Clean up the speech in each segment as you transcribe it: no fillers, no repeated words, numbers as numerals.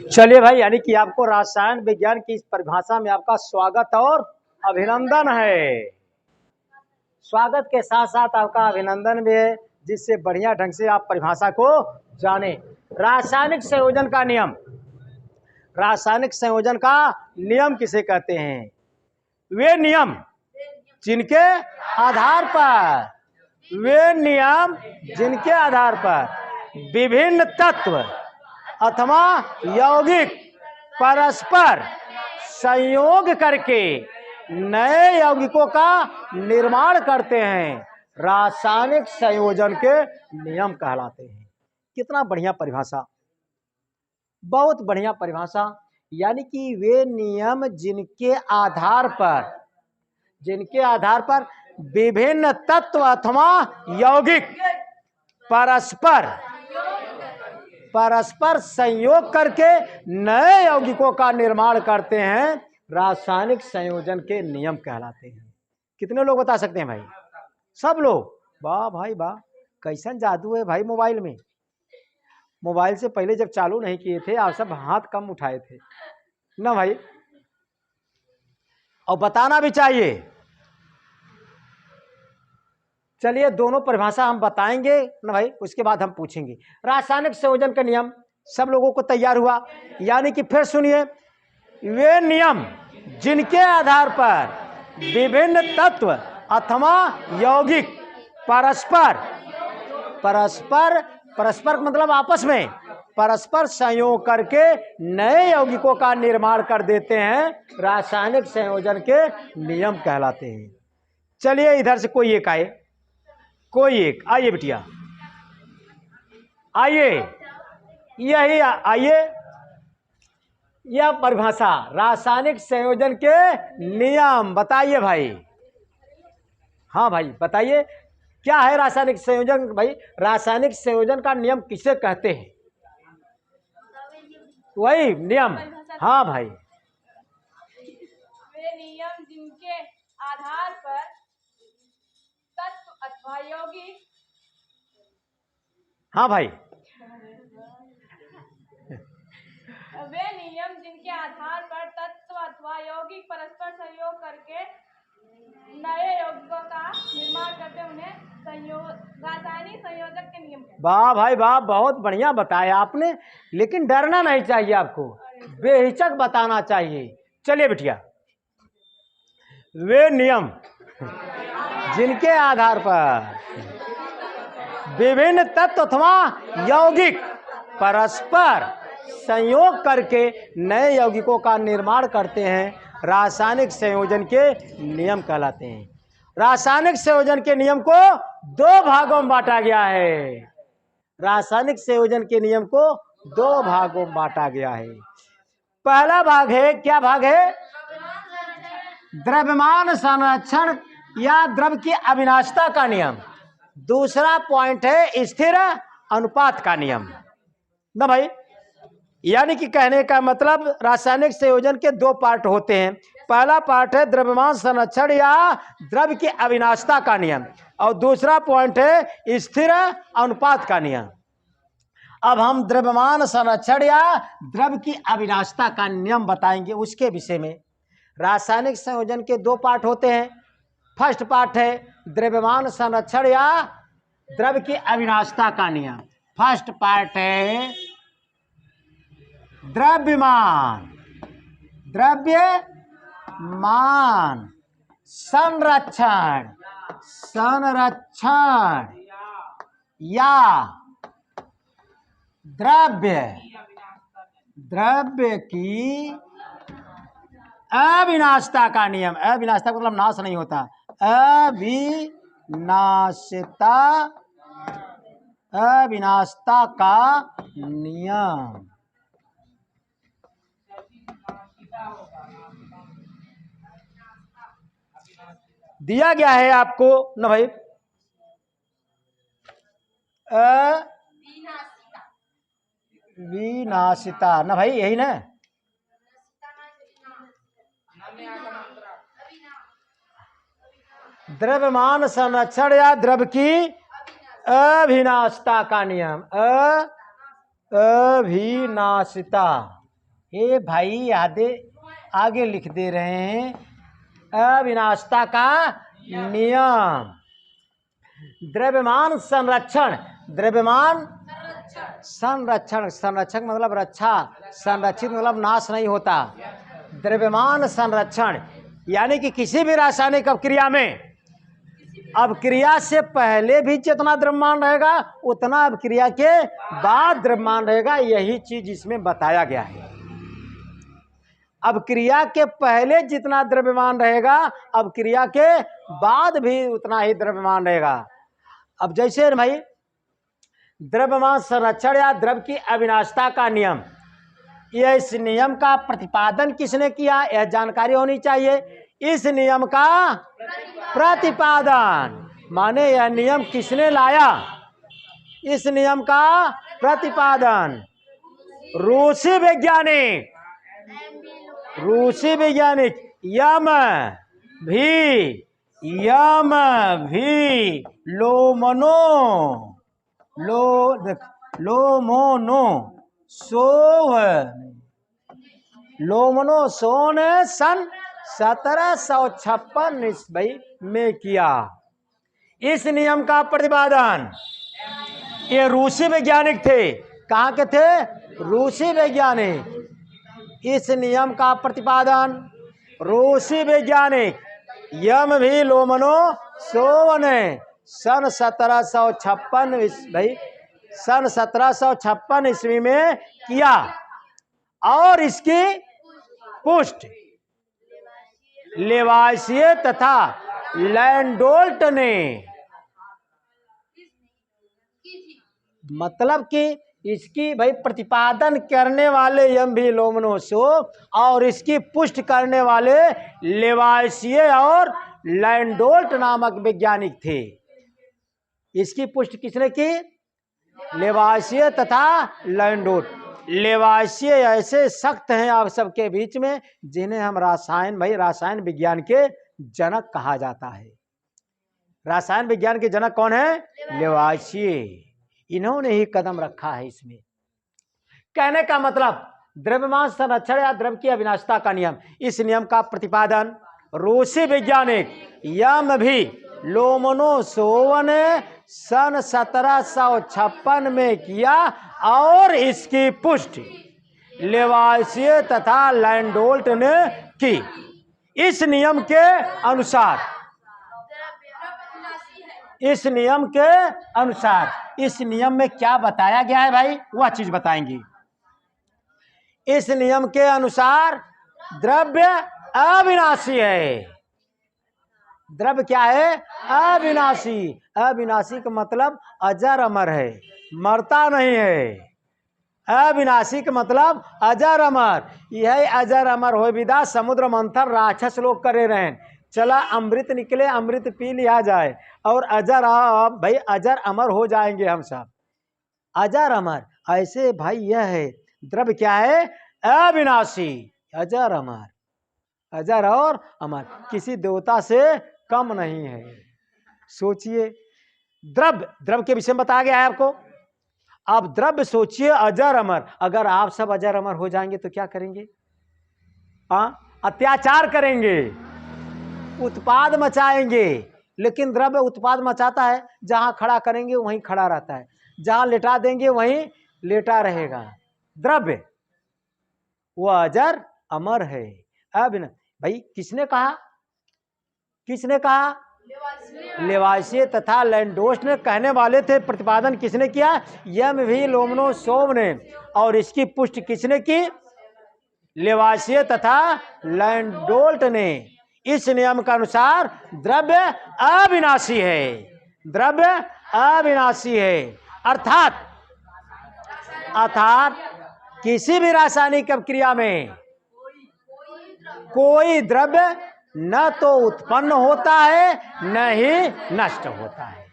चलिए भाई, यानी कि आपको रसायन विज्ञान की इस परिभाषा में आपका स्वागत और अभिनंदन है। स्वागत के साथ साथ आपका अभिनंदन भी है, जिससे बढ़िया ढंग से आप परिभाषा को जाने। रासायनिक संयोजन का नियम, रासायनिक संयोजन का नियम किसे कहते हैं? वे नियम जिनके आधार पर, वे नियम जिनके आधार पर विभिन्न तत्व अथवा यौगिक परस्पर संयोग करके नए यौगिकों का निर्माण करते हैं, रासायनिक संयोजन के नियम कहलाते हैं। कितना बढ़िया परिभाषा, बहुत बढ़िया परिभाषा। यानी कि वे नियम जिनके आधार पर विभिन्न तत्व अथवा यौगिक परस्पर संयोग करके नए यौगिकों का निर्माण करते हैं, रासायनिक संयोजन के नियम कहलाते हैं। कितने लोग बता सकते हैं भाई? सब लोग। वाह भाई वाह, कैसन जादू है भाई मोबाइल में। मोबाइल से पहले जब चालू नहीं किए थे आप सब हाथ कम उठाए थे ना भाई, और बताना भी चाहिए। चलिए दोनों परिभाषा हम बताएंगे ना भाई, उसके बाद हम पूछेंगे। रासायनिक संयोजन का नियम सब लोगों को तैयार हुआ? यानी कि फिर सुनिए, वे नियम जिनके आधार पर विभिन्न तत्व अथवा यौगिक परस्पर मतलब आपस में परस्पर संयोग करके नए यौगिकों का निर्माण कर देते हैं, रासायनिक संयोजन के नियम कहलाते हैं। चलिए इधर से कोई एक आए, आइए बिटिया, आइए, यही आइए। यह परिभाषा रासायनिक संयोजन के नियम बताइए भाई। हाँ भाई बताइए, क्या है रासायनिक संयोजन भाई? रासायनिक संयोजन का नियम किसे कहते हैं? वही नियम। हाँ भाई, वे नियम जिनके आधार पर तत्व अथवा यौगिक। हाँ भाई, वे नियम जिनके आधार पर तत्व अथवा यौगिक परस्पर संयोग करके नए यौगिकों का निर्माण करते हैं, उन्हें रासायनिक संयोजक के नियम कहते हैं। वाह भाई वाह, बहुत बढ़िया बताया आपने। लेकिन डरना नहीं चाहिए आपको, बेहिचक बताना चाहिए। चलिए बिटिया, वे नियम जिनके आधार पर विभिन्न तत्व अथवा यौगिक परस्पर संयोग करके नए यौगिकों का निर्माण करते हैं, रासायनिक संयोजन के नियम कहलाते हैं। रासायनिक संयोजन के नियम को दो भागों में बांटा गया है। रासायनिक संयोजन के नियम को दो भागों में बांटा गया है। पहला भाग है, क्या भाग है? द्रव्यमान संरक्षण या द्रव की अविनाशिता का नियम। दूसरा पॉइंट है स्थिर अनुपात का नियम ना भाई। यानी कि कहने का मतलब रासायनिक संयोजन के दो पार्ट होते हैं। पहला पार्ट है द्रव्यमान संरक्षण या द्रव की अविनाशिता का नियम, और दूसरा पॉइंट है स्थिर अनुपात का नियम। अब हम द्रव्यमान संरक्षण या द्रव की अविनाशिता का नियम बताएंगे, उसके विषय में। रासायनिक संयोजन के दो पार्ट होते हैं। फर्स्ट पार्ट है द्रव्यमान संरक्षण या द्रव की अविनाशिता का नियम। फर्स्ट पार्ट है द्रव्यमान संरक्षण या द्रव्य की अविनाशिता का नियम। अविनाशिता मतलब नाश नहीं होता, अविनाशिता का नियम। दिया गया है आपको ना भाई, अविनाशिता ना भाई, यही ना। द्रव्यमान संरक्षण या द्रव की अविनाशिता का नियम, अविनाशिता। ये भाई आगे लिख दे रहे हैं अविनाशिता का नियम। द्रव्यमान संरक्षण, द्रव्यमान संरक्षण, संरक्षक मतलब रक्षा, संरक्षित मतलब नाश नहीं होता। द्रव्यमान संरक्षण यानी कि किसी भी रासायनिक अभिक्रिया में अभिक्रिया से पहले भी जितना द्रव्यमान रहेगा उतना अभिक्रिया के बाद द्रव्यमान रहेगा। यही चीज इसमें बताया गया है। अभिक्रिया के पहले जितना द्रव्यमान रहेगा अभिक्रिया के बाद भी उतना ही द्रव्यमान रहेगा। अब जैसे भाई द्रव्यमान संरक्षण या द्रव्य की अविनाशिता का नियम, यह इस नियम का प्रतिपादन किसने किया यह जानकारी होनी चाहिए। इस नियम का प्रतिपादन माने यह नियम किसने लाया। इस नियम का प्रतिपादन रूसी वैज्ञानिक यम भी लोमोनोसोव ने सन 1756 ईस्वी में किया। इस नियम का प्रतिपादन ये रूसी वैज्ञानिक थे। कहाँ के थे? रूसी वैज्ञानिक। इस नियम का प्रतिपादन रूसी वैज्ञानिक यम भी लोमोनोसोव ने सन 1756 ईस्वी में किया और इसकी पुष्टि लेवाइसिए तथा लैंडोल्ट ने, मतलब कि इसकी भाई प्रतिपादन करने वाले यम भी लोमोनोसोव और इसकी पुष्टि करने वाले लेवाइसिए और लैंडोल्ट नामक वैज्ञानिक थे। इसकी पुष्टि किसने की? लेवाइसिए तथा लैंडोल्ट। लेवाइसिए ऐसे सख्त हैं आप सबके बीच में जिन्हें हम रासायन विज्ञान के जनक कहा जाता है। रासायन विज्ञान के जनक कौन है? लेवाइसिए। इन्होंने ही कदम रखा है इसमें। कहने का मतलब द्रव्यमान संरक्षण या द्रव्य की अविनाशिता का नियम, इस नियम का प्रतिपादन रूसी वैज्ञानिक यम भी लोमोनोसोव ने सन 1756 में किया और इसकी पुष्टि लेवाइसिए तथा लैंडोल्ट ने की। इस नियम के अनुसार इस नियम में क्या बताया गया है भाई वह चीज बताएंगे। इस नियम के अनुसार द्रव्य अविनाशी है। द्रव्य क्या है? अविनाशी। अविनाशी का मतलब अजर अमर है, मरता नहीं है। अविनाशी का मतलब अजर अमर। यह अजर अमर हो विदा समुद्र मंथन राक्षस लोग करे रहे, चला अमृत निकले, अमृत पी लिया जाए और अजर अमर हो जाएंगे हम सब। अजर अमर ऐसे भाई यह है द्रव्य क्या है? अविनाशी, अजर अमर। अजर और अमर, किसी देवता से कम नहीं है। सोचिए द्रव्य के विषय में बताया गया है आपको। आप द्रव्य सोचिए अजर अमर। अगर आप सब अजर अमर हो जाएंगे तो क्या करेंगे? अत्याचार करेंगे, उत्पाद मचाएंगे। लेकिन द्रव्य उत्पाद मचाता है, जहां खड़ा करेंगे वहीं खड़ा रहता है, जहां लेटा देंगे वहीं लेटा रहेगा। द्रव्य वह अजर अमर है। अब भाई किसने कहा? लेवाइसिए तथा लैंडोल्ट ने कहने वाले थे। प्रतिपादन किसने किया? यम भी लोमोनोसोव ने। और इसकी पुष्टि किसने की? लेवाइसिए तथा लैंडोल्ट ने। इस नियम के अनुसार द्रव्य अविनाशी है। द्रव्य अविनाशी है अर्थात किसी भी रासायनिक अभिक्रिया में कोई द्रव्य न तो उत्पन्न होता है न ही नष्ट होता है।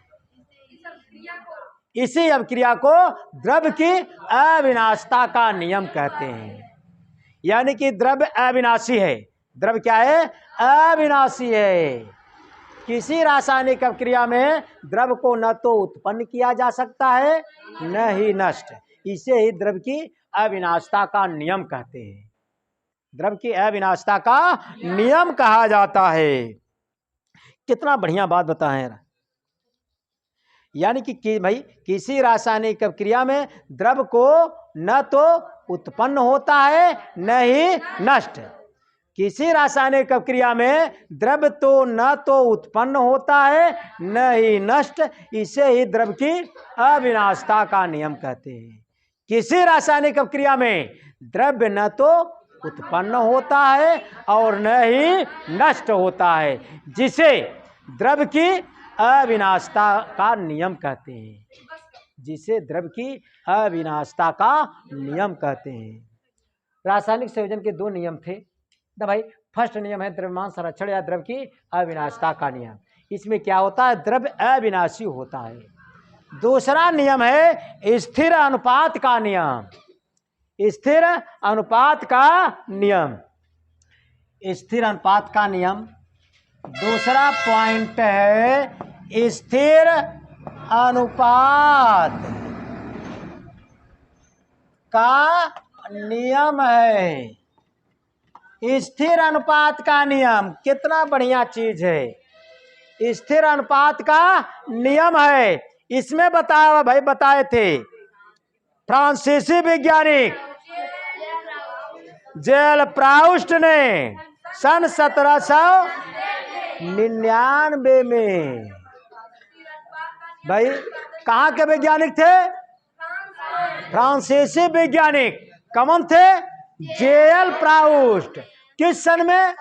इसी अभिक्रिया को द्रव्य की अविनाशिता का नियम कहते हैं। यानी कि द्रव्य अविनाशी है। द्रव्य क्या है? अविनाशी है। किसी रासायनिक अभिक्रिया में द्रव्य को न तो उत्पन्न किया जा सकता है न ही नष्ट। इसे ही द्रव्य की अविनाशिता का नियम कहते हैं। द्रव्य की अविनाशिता का नियम कहा जाता है। कितना बढ़िया बात बताएं। यानी कि भाई किसी रासायनिक क्रिया में द्रव्य को न तो उत्पन्न होता है न ही नष्ट। किसी रासायनिक क्रिया में द्रव्य तो न तो उत्पन्न होता है न ही नष्ट, इसे ही द्रव्य की अविनाशिता का नियम कहते हैं। किसी रासायनिक क्रिया में द्रव्य न तो उत्पन्न होता है और न ही नष्ट होता है, जिसे द्रव्य की अविनाशिता का नियम कहते हैं। जिसे द्रव्य की अविनाशिता का नियम कहते हैं। रासायनिक संयोजन के दो नियम थे ना भाई। फर्स्ट नियम है द्रव्यमान संरक्षण या द्रव्य की अविनाशिता का नियम। इसमें क्या होता है, द्रव्य अविनाशी होता है। दूसरा नियम है स्थिर अनुपात का नियम। स्थिर अनुपात का नियम। स्थिर अनुपात का नियम दूसरा पॉइंट है स्थिर अनुपात का नियम है। स्थिर अनुपात का नियम कितना बढ़िया चीज है। स्थिर अनुपात का नियम है। इसमें बताया भाई, बताए थे फ्रांसीसी वैज्ञानिक जेल प्राउस्ट ने सन 1799 में। भाई कहाँ के वैज्ञानिक थे? फ्रांसीसी वैज्ञानिक। कौन थे? जेल प्राउस्ट। किस सन में?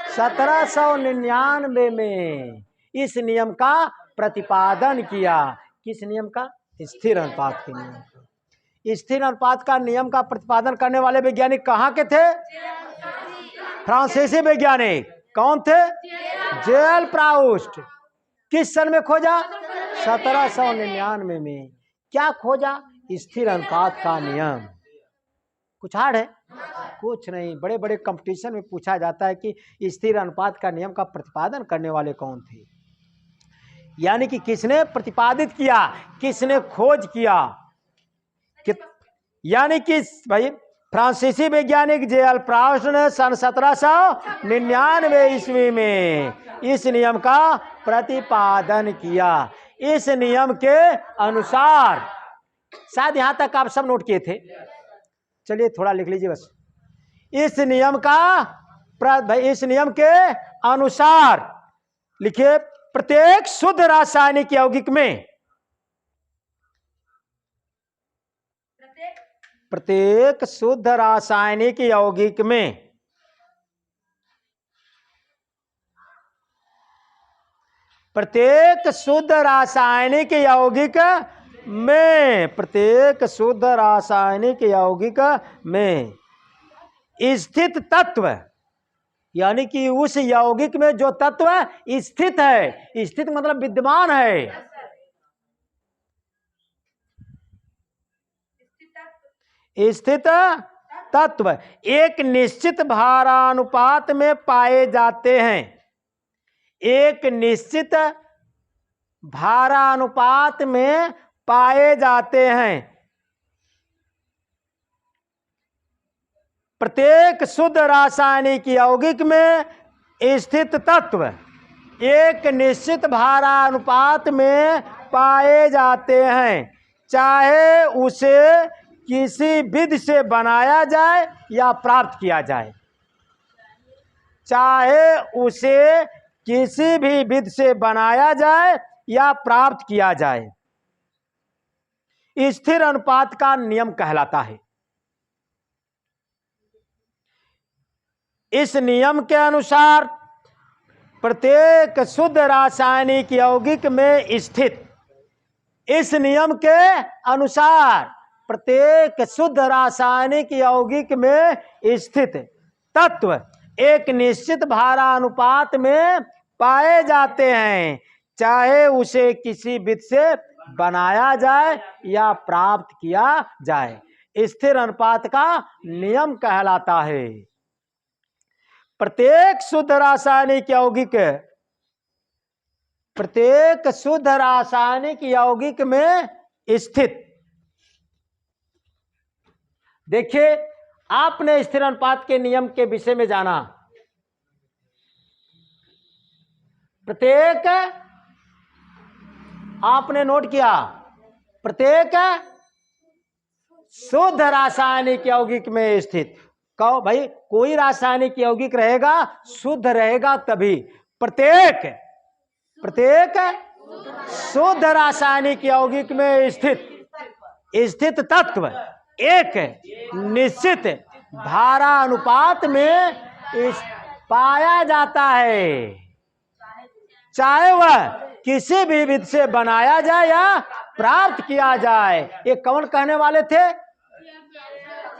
1799 में इस नियम का प्रतिपादन किया। किस नियम का? स्थिर अनुपात के नियम का। स्थिर अनुपात का नियम का प्रतिपादन करने वाले वैज्ञानिक कहाँ के थे? फ्रांसीसी वैज्ञानिक। कौन थे? जेल प्राउस्ट। किस सन में खोजा? 1799 में। क्या खोजा? स्थिर अनुपात का नियम। कुछ हार्ड है? कुछ नहीं। बड़े बड़े कंपटीशन में पूछा जाता है कि स्थिर अनुपात का नियम का प्रतिपादन करने वाले कौन थे। यानी कि किसने प्रतिपादित किया, किसने खोज किया। यानी कि भाई फ्रांसीसी वैज्ञानिक जेल प्राउस्ट ने सन 1799 ईस्वी में इस नियम का प्रतिपादन किया। इस नियम के अनुसार, शायद यहां तक आप सब नोट किए थे, चलिए थोड़ा लिख लीजिए बस। इस नियम का भाई इस नियम के अनुसार लिखिए, प्रत्येक शुद्ध रासायनिक यौगिक में, प्रत्येक शुद्ध रासायनिक यौगिक में प्रत्येक शुद्ध रासायनिक यौगिक में प्रत्येक शुद्ध रासायनिक यौगिक में स्थित तत्व, यानी कि उस यौगिक में जो तत्व स्थित है, स्थित मतलब विद्यमान है, स्थित तत्व एक निश्चित भारानुपात में पाए जाते हैं। एक निश्चित भारानुपात में पाए जाते हैं। प्रत्येक शुद्ध रासायनिक यौगिक में स्थित तत्व एक निश्चित भारानुपात में पाए जाते हैं, चाहे उसे किसी विधि से बनाया जाए या प्राप्त किया जाए। चाहे उसे किसी भी विधि से बनाया जाए या प्राप्त किया जाए, स्थिर अनुपात का नियम कहलाता है। इस नियम के अनुसार प्रत्येक शुद्ध रासायनिक यौगिक में स्थित, इस नियम के अनुसार प्रत्येक शुद्ध रासायनिक यौगिक में स्थित तत्व एक निश्चित भारानुपात में पाए जाते हैं, चाहे उसे किसी विधि से बनाया जाए या प्राप्त किया जाए। स्थिर अनुपात का नियम कहलाता है। प्रत्येक शुद्ध रासायनिक यौगिक, प्रत्येक शुद्ध रासायनिक यौगिक में स्थित देखिए, आपने स्थिर अनुपात के नियम के विषय में जाना। प्रत्येक, आपने नोट किया, प्रत्येक शुद्ध रासायनिक यौगिक में स्थित, कहो भाई कोई रासायनिक यौगिक रहेगा शुद्ध रहेगा तभी। प्रत्येक शुद्ध रासायनिक यौगिक में स्थित तत्व एक निश्चित धारा अनुपात में पाया जाता है, चाहे वह किसी भी विधि से बनाया जाए या प्राप्त किया जाए। ये कौन कहने वाले थे?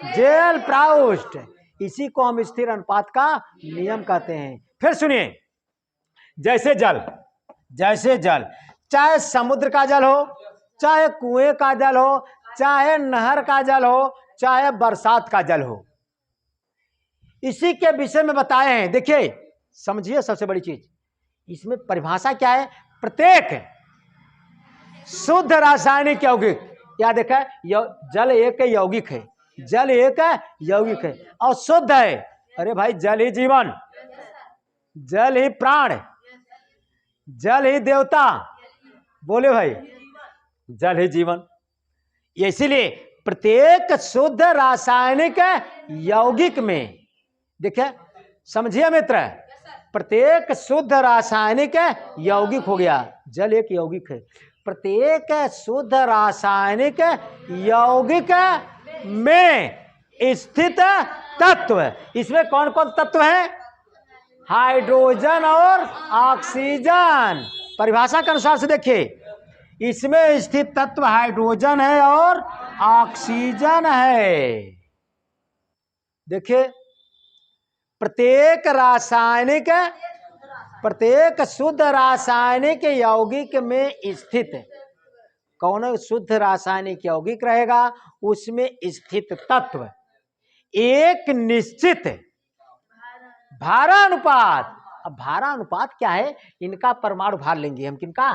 जेल प्राउस्ट। इसी को हम स्थिर अनुपात का नियम कहते हैं। फिर सुनिए, जैसे जल, चाहे समुद्र का जल हो, चाहे कुएं का जल हो, चाहे नहर का जल हो, चाहे बरसात का जल हो, इसी के विषय में बताए हैं। देखिए समझिए, सबसे बड़ी चीज इसमें परिभाषा क्या है? प्रत्येक शुद्ध रासायनिक यौगिक, क्या देखा, जल एक यौगिक है, जल एक यौगिक है और शुद्ध है। अरे भाई, जल ही जीवन, जल ही प्राण, जल ही देवता, बोले भाई, जल ही जीवन। इसीलिए प्रत्येक शुद्ध रासायनिक यौगिक में, देखिए समझिए मित्र, प्रत्येक शुद्ध रासायनिक यौगिक हो गया, जल एक यौगिक है, प्रत्येक शुद्ध रासायनिक यौगिक में स्थित तत्व, इसमें कौन कौन तत्व है? हाइड्रोजन और ऑक्सीजन। परिभाषा के अनुसार से देखिए, इसमें स्थित तत्व हाइड्रोजन है और ऑक्सीजन है। देखिए, प्रत्येक शुद्ध रासायनिक यौगिक में स्थित, कौन शुद्ध रासायनिक यौगिक रहेगा उसमें स्थित तत्व एक निश्चित भारानुपात। अब भारानुपात क्या है? इनका परमाणु भार लेंगे हम, किनका?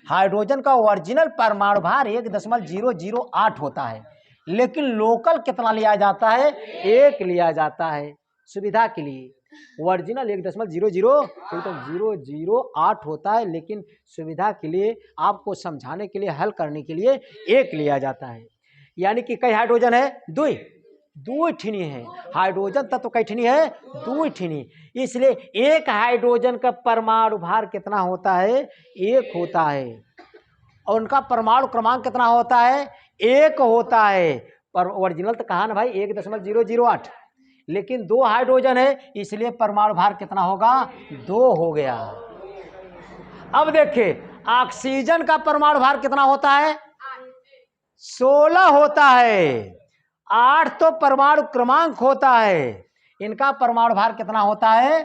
हाइड्रोजन का ओरिजिनल परमाणु भार 1.008 होता है, लेकिन लोकल कितना लिया जाता है? 1 लिया जाता है सुविधा के लिए। ओरिजिनल 1.008 होता है, लेकिन सुविधा के लिए, आपको समझाने के लिए, हल करने के लिए 1 लिया जाता है। यानी कि कई हाइड्रोजन है? दो ठिनी है। हाइड्रोजन तत्व कई ठिनी है? 2 ठिनी। इसलिए एक हाइड्रोजन का परमाणु भार कितना होता है? 1 होता है। और उनका परमाणु क्रमांक कितना होता है? 1 होता है। पर ओरिजिनल तो कहा ना भाई 1.008, लेकिन 2 हाइड्रोजन है, इसलिए परमाणु भार कितना होगा? 2 हो गया। अब देखिए, ऑक्सीजन का परमाणु भार कितना होता है? 16 होता है। 8 तो परमाणु क्रमांक होता है, इनका परमाणु भार कितना होता है?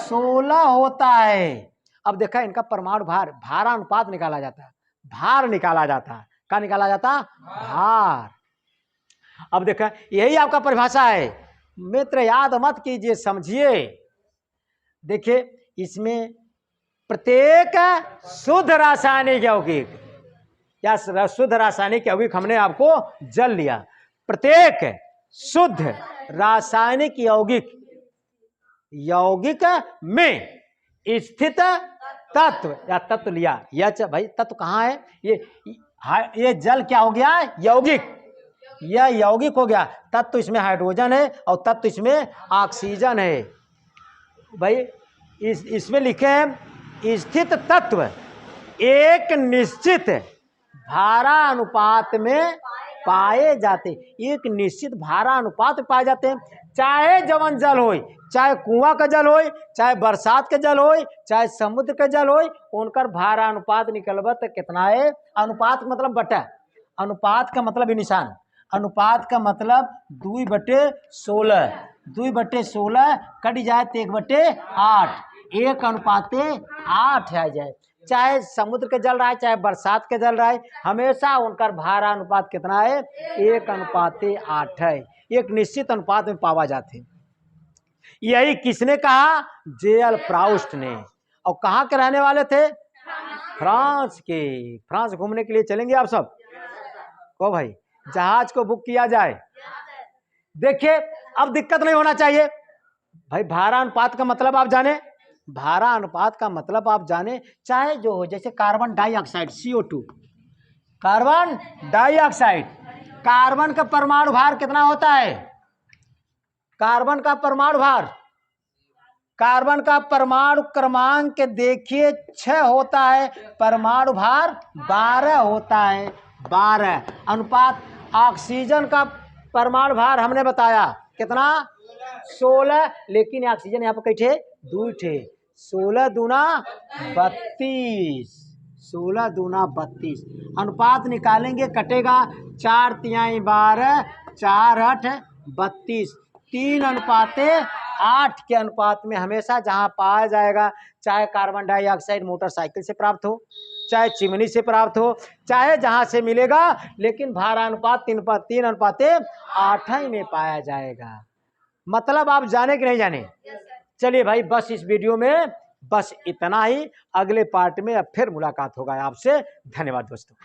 16 होता है। अब देखा, इनका परमाणु भारानुपात निकाला जाता है, भार निकाला जाता है। क्या निकाला जाता? भार। अब देखा, यही आपका परिभाषा है मित्र, याद मत कीजिए, समझिए। देखिए, इसमें प्रत्येक शुद्ध रासायनिक यौगिक, या शुद्ध रासायनिक यौगिक हमने आपको जल लिया, प्रत्येक शुद्ध रासायनिक यौगिक में स्थित तत्व, या तत्व लिया, या भाई तत्व कहाँ है? ये जल क्या हो गया? यौगिक। यह यौगिक हो गया। तत्व इसमें हाइड्रोजन है और तत्व इसमें ऑक्सीजन है। भाई इसमें लिखे हैं स्थित तत्व एक निश्चित भारानुपात में पाए जाते, एक निश्चित भारानुपात में पाए जाते हैं। चाहे जवन जल हो, चाहे कुआं का जल हो, चाहे बरसात का जल हो, चाहे समुद्र का जल हो, उनका भारानुपात निकलबा तो कितना है? अनुपात का मतलब बटा, अनुपात का मतलब निशान, अनुपात का मतलब 2/16, 2/16 कट जाए तो 1/8, 1:8 आ जाए। चाहे समुद्र के जल रहा है, चाहे बरसात के जल रहा है, हमेशा उनका भारानुपात कितना है? 1:8 है। एक निश्चित अनुपात में पावा जाते हैं। यही किसने कहा? जेल प्राउस्ट ने। और कहाँ के रहने वाले थे? फ्रांस के। फ्रांस घूमने के लिए चलेंगे आप सब को भाई? जहाज को बुक किया जाए। देखिए अब दिक्कत नहीं होना चाहिए भाई। भारा अनुपात का मतलब आप जाने, भारा अनुपात का मतलब आप जाने, चाहे जो हो, जैसे carbon dioxide CO2, carbon dioxide, carbon का परमाणु भार कितना होता है? कार्बन का परमाणु भार, कार्बन का परमाणु क्रमांक देखिए 6 होता है, परमाणु भार 12 होता है, 12 अनुपात। ऑक्सीजन का परमाणु भार हमने बताया कितना? 16, लेकिन ऑक्सीजन यहाँ पर कई थे? 2 थे। 16 दूना 32, 16 दूना 32। अनुपात निकालेंगे, कटेगा 4 तिहाई 12, 4 8 32, 3 अनुपाते 8 के अनुपात में हमेशा जहां पाया जाएगा, चाहे कार्बन डाइऑक्साइड मोटरसाइकिल से प्राप्त हो, चाहे चिमनी से प्राप्त हो, चाहे जहां से मिलेगा, लेकिन भारानुपात 3 अनुपाते 8 ही में पाया जाएगा। मतलब आप जाने कि नहीं जाने? चलिए भाई, बस इस वीडियो में बस इतना ही। अगले पार्ट में अब फिर मुलाकात होगा आपसे। धन्यवाद दोस्तों।